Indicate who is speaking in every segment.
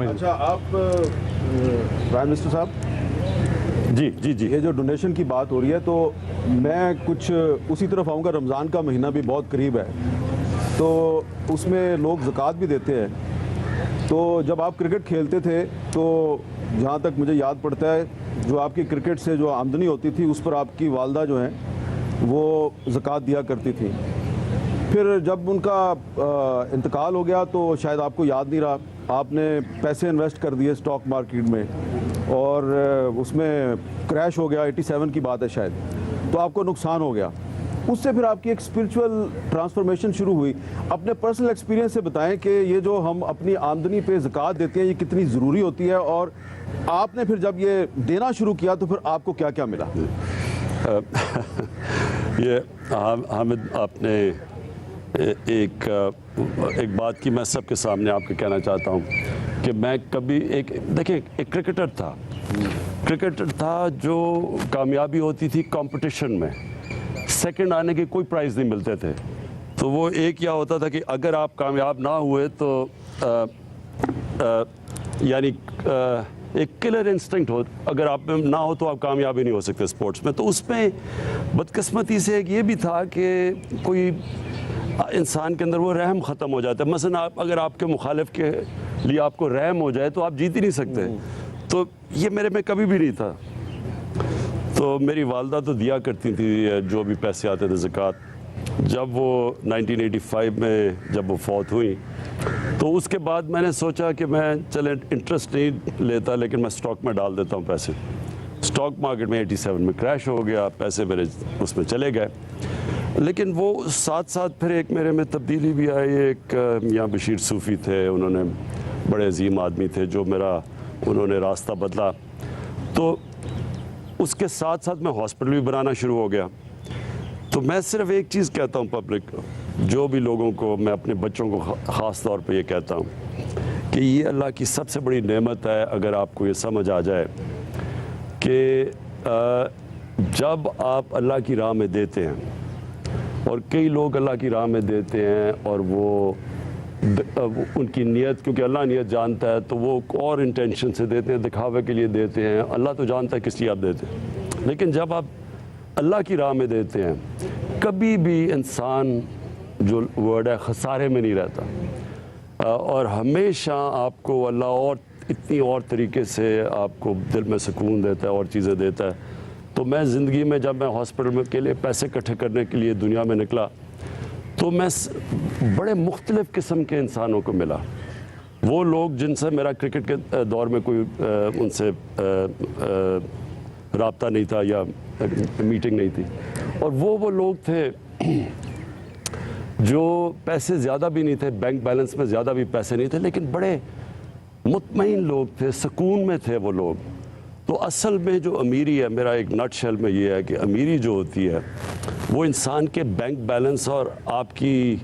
Speaker 1: اچھا آپ prime minister صاحب،
Speaker 2: جی جی جی،
Speaker 1: یہ جو ڈونیشن کی بات ہو رہی ہے تو میں کچھ اسی طرف آؤں گا. رمضان کا مہینہ بھی بہت قریب ہے تو اس میں لوگ زکوٰۃ بھی دیتے ہیں. تو جب آپ کرکٹ کھیلتے تھے تو جہاں تک مجھے یاد پڑتا ہے جو آپ کی کرکٹ سے جو آمدنی ہوتی تھی اس پر آپ کی والدہ جو ہیں وہ زکوٰۃ دیا کرتی تھی. پھر جب ان کا انتقال ہو گیا تو شاید آپ کو یاد نہیں رہا، آپ نے پیسے انویسٹ کر دیے اسٹاک مارکیٹ میں اور اس میں کریش ہو گیا. 87 کی بات ہے شاید، تو آپ کو نقصان ہو گیا. اس سے پھر آپ کی ایک اسپرچول ٹرانسفارمیشن شروع ہوئی. اپنے پرسنل ایکسپیرینس سے بتائیں کہ یہ جو ہم اپنی آمدنی پہ زکوٰۃ دیتے ہیں یہ کتنی ضروری ہوتی ہے، اور آپ نے پھر جب یہ دینا شروع کیا تو پھر آپ کو کیا کیا ملا؟
Speaker 2: یہ حامد آپ نے ایک بات کی میں سب کے سامنے آپ کو کہنا چاہتا ہوں کہ میں کبھی دیکھیں ایک کرکٹر تھا جو کامیابی ہوتی تھی کمپٹیشن میں، سیکنڈ آنے کے کوئی پرائز نہیں ملتے تھے. تو وہ ایک کیا ہوتا تھا کہ اگر آپ کامیاب نہ ہوئے تو یعنی ایک کلر انسٹنکٹ ہو، اگر آپ میں نہ ہو تو آپ کامیابی نہیں ہو سکتے اسپورٹس میں. تو اس میں بدقسمتی سے ایک یہ بھی تھا کہ کوئی انسان کے اندر وہ رحم ختم ہو جاتا ہے. مثلا اگر آپ کے مخالف کے لیے آپ کو رحم ہو جائے تو آپ جیت ہی نہیں سکتے. تو یہ میرے میں کبھی بھی نہیں تھا. تو میری والدہ تو دیا کرتی تھی جو بھی پیسے آتے تھے زکوٰۃ. جب وہ 1985 میں جب وہ فوت ہوئی تو اس کے بعد میں نے سوچا کہ میں چلیں انٹرسٹ نہیں لیتا لیکن میں اسٹاک میں ڈال دیتا ہوں پیسے. اسٹاک مارکیٹ میں 87 میں کریش ہو گیا، پیسے میرے اس میں چلے گئے. لیکن وہ ساتھ ساتھ پھر ایک میرے میں تبدیلی بھی آئی. ایک میاں بشیر صوفی تھے، انہوں نے بڑے عظیم آدمی تھے جو انہوں نے راستہ بدلا. تو اس کے ساتھ ساتھ میں ہاسپٹل بھی بنانا شروع ہو گیا. تو میں صرف ایک چیز کہتا ہوں پبلک جو بھی لوگوں کو، میں اپنے بچوں کو خاص طور پہ یہ کہتا ہوں کہ یہ اللہ کی سب سے بڑی نعمت ہے اگر آپ کو یہ سمجھ آ جائے کہ جب آپ اللہ کی راہ میں دیتے ہیں، اور کئی لوگ اللہ کی راہ میں دیتے ہیں اور وہ ان کی نیت، کیونکہ اللہ نیت جانتا ہے تو وہ اور انٹینشن سے دیتے ہیں، دکھاوے کے لیے دیتے ہیں. اللہ تو جانتا ہے کس لیے آپ دیتے ہیں. لیکن جب آپ اللہ کی راہ میں دیتے ہیں کبھی بھی انسان جو ورڈ ہے خسارے میں نہیں رہتا، اور ہمیشہ آپ کو اللہ اور اتنی اور طریقے سے آپ کو دل میں سکون دیتا ہے اور چیزیں دیتا ہے. تو میں زندگی میں جب میں ہاسپٹل میں کے لیے پیسے اکٹھے کرنے کے لیے دنیا میں نکلا تو میں بڑے مختلف قسم کے انسانوں کو ملا. وہ لوگ جن سے میرا کرکٹ کے دور میں کوئی ان سے رابطہ نہیں تھا یا میٹنگ نہیں تھی، اور وہ لوگ تھے جو پیسے زیادہ بھی نہیں تھے، بینک بیلنس میں زیادہ بھی پیسے نہیں تھے، لیکن بڑے مطمئن لوگ تھے، سکون میں تھے وہ لوگ. تو اصل میں جو امیری ہے، میرا ایک نٹ شیل میں یہ ہے کہ امیری جو ہوتی ہے وہ انسان کے بینک بیلنس اور آپ کی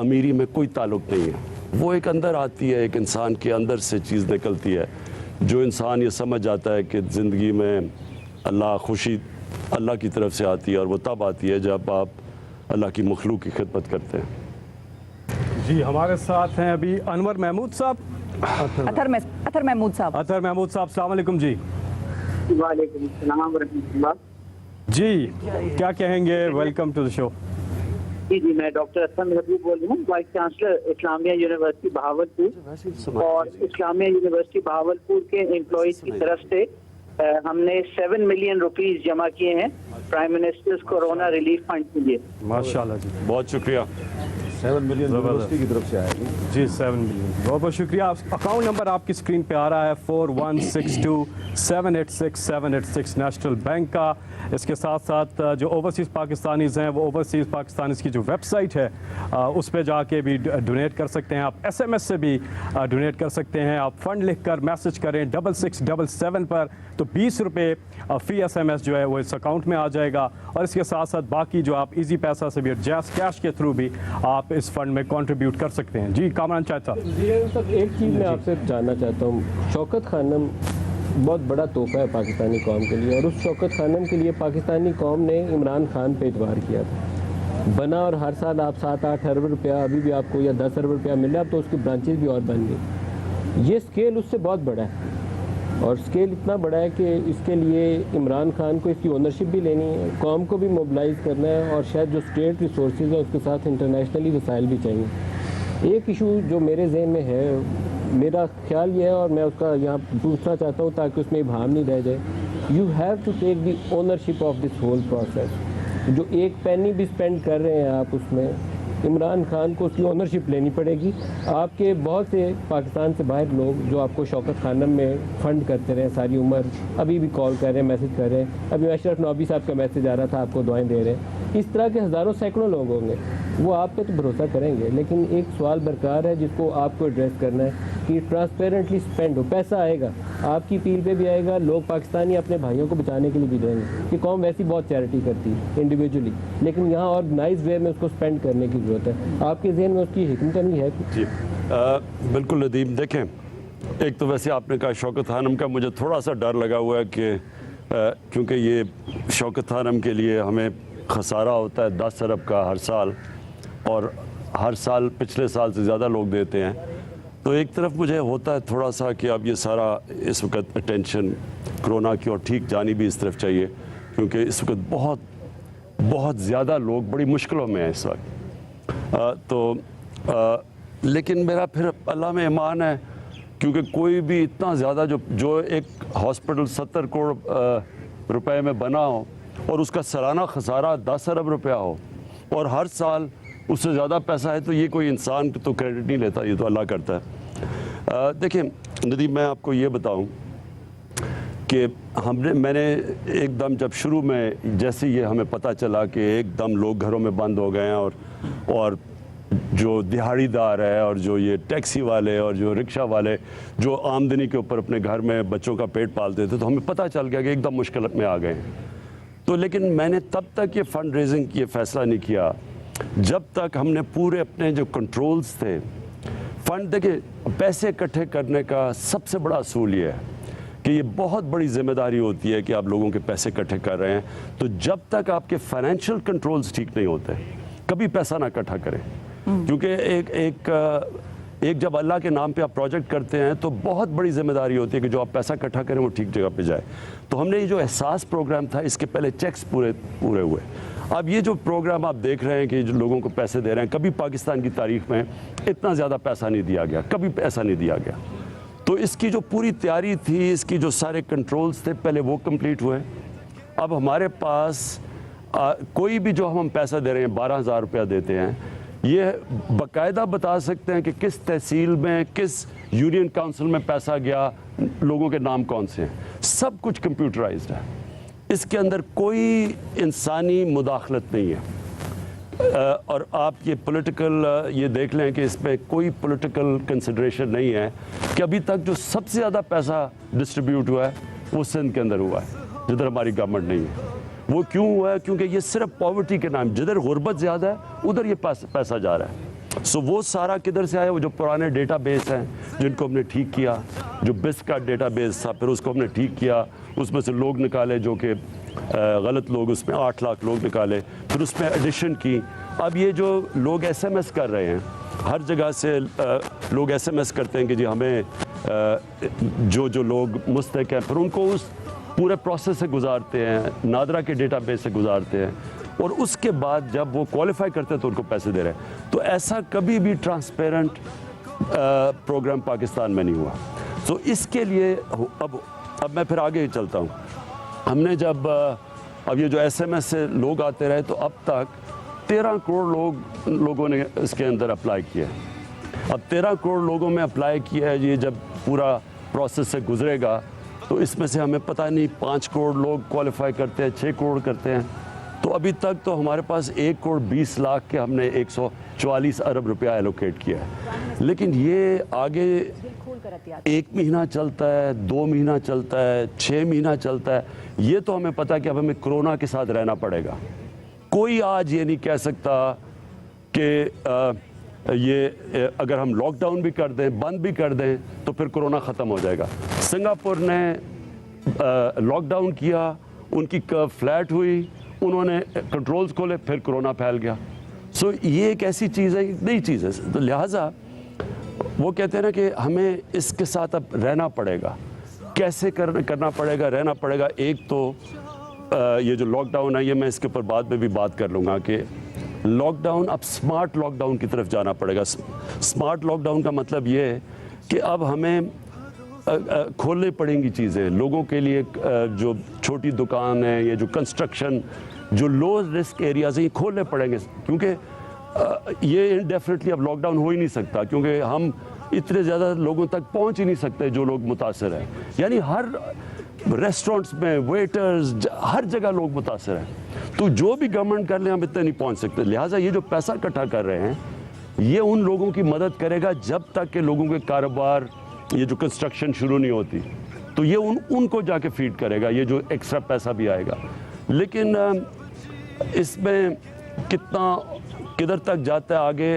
Speaker 2: امیری میں کوئی تعلق نہیں ہے. وہ ایک اندر آتی ہے، ایک انسان کے اندر سے چیز نکلتی ہے جو انسان یہ سمجھ جاتا ہے کہ زندگی میں اللہ خوشی اللہ کی طرف سے آتی ہے، اور وہ تب آتی ہے جب آپ اللہ کی مخلوق کی خدمت کرتے ہیں.
Speaker 3: جی ہمارے ساتھ ہیں ابھی انور محمود صاحب.
Speaker 4: اطہر محمود صاحب.
Speaker 3: اطہر محمود صاحب السلام علیکم. جی
Speaker 5: وعلیکم السلام ورحمۃ اللہ.
Speaker 3: جی کیا کہیں گے؟ ویلکم ٹو دا شو.
Speaker 5: جی میں ڈاکٹر اطہر محمود بول رہا ہوں، وائس چانسلر اسلامیہ یونیورسٹی بہاولپور. اور اسلامیہ یونیورسٹی بہاولپور کے امپلائیز کی طرف سے ہم نے 7 ملین روپیز جمع کیے ہیں prime ministers corona relief fund کے لیے.
Speaker 3: ماشاءاللہ جی،
Speaker 2: بہت شکریہ.
Speaker 1: 7 ملین یونیورسٹی کی طرف سے آیا
Speaker 3: جی 7 ملین. بہت بہت شکریہ. اکاؤنٹ نمبر آپ کی اسکرین پہ آ رہا ہے 4162786786 نیشنل بینک کا. اس کے ساتھ ساتھ جو اوورسیز پاکستانیز ہیں وہ اوورسیز پاکستانیز کی جو ویب سائٹ ہے اس پہ جا کے بھی ڈونیٹ کر سکتے ہیں. آپ SMS سے بھی ڈونیٹ کر سکتے ہیں. آپ فنڈ لکھ کر میسج کریں 6677 پر تو 20 روپے فی SMS جو ہے وہ اس اکاؤنٹ میں آ جائے گا. اور اس کے ساتھ ساتھ باقی جو آپ ایزی پیسہ سے بھی جیز کیش کے تھرو بھی آپ اس فنڈ میں کنٹریبیوٹ کر سکتے ہیں. جی کامران چاچا.
Speaker 6: ایک چیز میں آپ سے جاننا چاہتا ہوں. شوکت خانم بہت بڑا تحفہ ہے پاکستانی قوم کے لیے، اور اس شوکت خانم کے لیے پاکستانی قوم نے عمران خان پہ اعتبار کیا تھا بنا، اور ہر سال آپ 7-8 ارب روپیہ ابھی بھی آپ کو یا 10 ارب روپیہ مل رہا ہے. اب تو اس کی برانچز بھی اور بن گئی. یہ اسکیل اس سے بہت بڑا ہے، اور اسکیل اتنا بڑا ہے کہ اس کے لیے عمران خان کو اس کی اونرشپ بھی لینی ہے، قوم کو بھی موبلائز کرنا ہے، اور شاید جو اسٹیٹ ریسورسز ہیں اس کے ساتھ انٹرنیشنلی وسائل بھی چاہیے۔ ایک ایشو جو میرے ذہن میں ہے، میرا خیال یہ ہے اور میں اس کا یہاں پوچھنا چاہتا ہوں تاکہ اس میں ابہام نہیں رہ جائے، you have to take the ownership of this whole process. جو ایک پینی بھی اسپینڈ کر رہے ہیں آپ اس میں، عمران خان کو اس کی اونرشپ لینی پڑے گی۔ آپ کے بہت سے پاکستان سے باہر لوگ جو آپ کو شوکت خانم میں فنڈ کرتے رہے ساری عمر، ابھی بھی کال کر رہے ہیں، میسج کر رہے ہیں، ابھی اشرف نوابی صاحب کا میسج آ رہا تھا، آپ کو دعائیں دے رہے ہیں، اس طرح کے ہزاروں سینکڑوں لوگ ہوں گے، وہ آپ پہ تو بھروسہ کریں گے، لیکن ایک سوال برقرار ہے جس کو آپ کو ایڈریس کرنا ہے کہ ٹرانسپیرنٹلی اسپینڈ ہو، پیسہ آئے گا، آپ کی اپیل پہ بھی آئے گا، لوگ پاکستانی اپنے بھائیوں کو بچانے کے لیے بھی دیں گے، کہ قوم ویسی بہت چیریٹی کرتی ہے انڈیویجولی، لیکن یہاں آرگنائز وے میں اس کو اسپینڈ کرنے کی ضرورت ہے۔ آپ کے ذہن میں اس کی حکمت عملی ہے؟
Speaker 2: جی بالکل ندیم، دیکھیں ایک تو ویسے آپ نے کہا شوکت خانم کا، مجھے تھوڑا سا ڈر لگا ہوا ہے کہ کیونکہ یہ شوکت خانم کے لیے ہمیں خسارہ ہوتا ہے 10 ارب کا ہر سال، اور ہر سال پچھلے سال سے زیادہ لوگ دیتے ہیں، تو ایک طرف مجھے ہوتا ہے تھوڑا سا کہ اب یہ سارا اس وقت اٹینشن کرونا کی اور ٹھیک جانی بھی اس طرف چاہیے، کیونکہ اس وقت بہت زیادہ لوگ بڑی مشکلوں میں ہیں اس وقت، لیکن میرا پھر اللہ میں ایمان ہے، کیونکہ کوئی بھی اتنا زیادہ جو ایک ہاسپٹل 70 کروڑ روپے میں بنا ہو اور اس کا سالانہ خسارہ 10 ارب روپیہ ہو اور ہر سال اس سے زیادہ پیسہ ہے، تو یہ کوئی انسان تو کریڈٹ نہیں لیتا، یہ تو اللہ کرتا ہے۔ دیکھیں ندیم، میں آپ کو یہ بتاؤں کہ میں نے ایک دم جب شروع میں جیسے یہ ہمیں پتہ چلا کہ ایک دم لوگ گھروں میں بند ہو گئے ہیں، اور جو دہاڑی دار ہے اور جو یہ ٹیکسی والے اور جو رکشہ والے جو آمدنی کے اوپر اپنے گھر میں بچوں کا پیٹ پالتے تھے، تو ہمیں پتہ چل گیا کہ ایک دم مشکلات میں آ گئے ہیں۔ تو لیکن میں نے تب تک یہ فنڈ ریزنگ یہ فیصلہ نہیں کیا جب تک ہم نے پورے اپنے جو کنٹرولز تھے فنڈ، دیکھیں پیسے اکٹھے کرنے کا سب سے بڑا اصول یہ ہے کہ یہ بہت بڑی ذمہ داری ہوتی ہے کہ آپ لوگوں کے پیسے اکٹھے کر رہے ہیں، تو جب تک آپ کے فائنینشیل کنٹرولز ٹھیک نہیں ہوتے کبھی پیسہ نہ اکٹھا کریں، کیونکہ ایک جب اللہ کے نام پہ آپ پروجیکٹ کرتے ہیں تو بہت بڑی ذمہ داری ہوتی ہے کہ جو آپ پیسہ اکٹھا کریں وہ ٹھیک جگہ پہ جائے۔ تو ہم نے یہ جو احساس پروگرام تھا، اس کے پہلے چیکس پورے ہوئے، اب یہ جو پروگرام آپ دیکھ رہے ہیں کہ جو لوگوں کو پیسے دے رہے ہیں، کبھی پاکستان کی تاریخ میں اتنا زیادہ پیسہ نہیں دیا گیا، کبھی پیسہ نہیں دیا گیا۔ تو اس کی جو پوری تیاری تھی، اس کی جو سارے کنٹرولز تھے، پہلے وہ کمپلیٹ ہوئے۔ اب ہمارے پاس کوئی بھی جو ہم پیسہ دے رہے ہیں 12,000 روپیہ دیتے ہیں، یہ باقاعدہ بتا سکتے ہیں کہ کس تحصیل میں کس یونین کونسل میں پیسہ گیا، لوگوں کے نام کون سے ہیں، سب کچھ کمپیوٹرائزڈ ہے، اس کے اندر کوئی انسانی مداخلت نہیں ہے۔ اور آپ یہ پولیٹیکل یہ دیکھ لیں کہ اس پہ کوئی پولیٹیکل کنسیڈریشن نہیں ہے کہ ابھی تک جو سب سے زیادہ پیسہ ڈسٹریبیوٹ ہوا ہے وہ سندھ کے اندر ہوا ہے، جدھر ہماری گورنمنٹ نہیں ہے۔ وہ کیوں ہوا ہے؟ کیونکہ یہ صرف پاورٹی کے نام، جدھر غربت زیادہ ہے ادھر یہ پیسہ جا رہا ہے۔ سو وہ سارا کدھر سے آیا؟ وہ جو پرانے ڈیٹا بیس ہیں جن کو ہم نے ٹھیک کیا، جو بس کا ڈیٹا بیس تھا پھر اس کو ہم نے ٹھیک کیا، اس میں سے لوگ نکالے جو کہ غلط لوگ، اس میں 8 لاکھ لوگ نکالے، پھر اس میں ایڈیشن کی۔ اب یہ جو لوگ ایس ایم ایس کر رہے ہیں، ہر جگہ سے لوگ ایس ایم ایس کرتے ہیں کہ جی ہمیں جو لوگ مستحق ہیں، پھر ان کو اس پورے پروسیس سے گزارتے ہیں، نادرا کے ڈیٹا بیس سے گزارتے ہیں، اور اس کے بعد جب وہ کوالیفائی کرتے ہیں تو ان کو پیسے دے رہے ہیں۔ تو ایسا کبھی بھی ٹرانسپیرنٹ پروگرام پاکستان میں نہیں ہوا۔ تو اس کے لیے اب میں پھر آگے چلتا ہوں۔ ہم نے جب اب یہ جو ایس ایم ایس سے لوگ آتے رہے، تو اب تک 13 کروڑ لوگوں نے اس کے اندر اپلائی کیا ہے۔ اب 13 کروڑ لوگوں میں اپلائی کیا ہے، یہ جب پورا پروسیس سے گزرے گا تو اس میں سے ہمیں پتہ نہیں 5 کروڑ لوگ کوالیفائی کرتے ہیں، 6 کروڑ کرتے ہیں۔ تو ابھی تک تو ہمارے پاس 1 کروڑ 20 لاکھ کے ہم نے 144 ارب روپیہ ایلوکیٹ کیا ہے، لیکن یہ آگے 1 مہینہ چلتا ہے، 2 مہینہ چلتا ہے، 6 مہینہ چلتا ہے۔ یہ تو ہمیں پتہ ہے کہ اب ہمیں کرونا کے ساتھ رہنا پڑے گا۔ کوئی آج یہ نہیں کہہ سکتا کہ یہ اگر ہم لاک ڈاؤن بھی کر دیں، بند بھی کر دیں تو پھر کرونا ختم ہو جائے گا۔ سنگاپور نے لاک ڈاؤن کیا، ان کی کرو فلیٹ ہوئی، انہوں نے کنٹرولز کھولے، پھر کرونا پھیل گیا۔ سو یہ ایک ایسی چیز ہے، نئی چیز ہے، تو لہٰذا وہ کہتے ہیں نا کہ ہمیں اس کے ساتھ اب رہنا پڑے گا. کیسے کرنا پڑے گا, رہنا پڑے گا. ایک تو یہ جو لاک ڈاؤن ہے, یہ میں اس کے اوپر بعد میں بھی بات کر لوں گا کہ لاک ڈاؤن اب سمارٹ لاک ڈاؤن کی طرف جانا پڑے گا. سمارٹ لاک ڈاؤن کا مطلب یہ ہے کہ اب ہمیں کھولنی پڑیں گی چیزیں لوگوں کے لیے. جو چھوٹی دکان ہے, یہ جو کنسٹرکشن, جو لو رسک ایریاز ہیں, یہ کھولنے پڑیں گے, کیونکہ یہ انڈیفینیٹلی اب لاک ڈاؤن ہو ہی نہیں سکتا, کیونکہ ہم اتنے زیادہ لوگوں تک پہنچ ہی نہیں سکتے جو لوگ متاثر ہیں. یعنی ہر ریسٹورنٹس میں ویٹرز, ہر جگہ لوگ متاثر ہیں. تو جو بھی گورنمنٹ کر لیں ہم اتنے نہیں پہنچ سکتے. لہٰذا یہ جو پیسہ اکٹھا کر رہے ہیں یہ ان لوگوں کی مدد کرے گا جب تک کہ لوگوں کے کاروبار, یہ جو کنسٹرکشن شروع نہیں ہوتی, تو یہ ان کو جا کے فیڈ کرے گا, یہ جو ایکسٹرا پیسہ بھی آئے گا. لیکن اس میں کدھر تک جاتا ہے آگے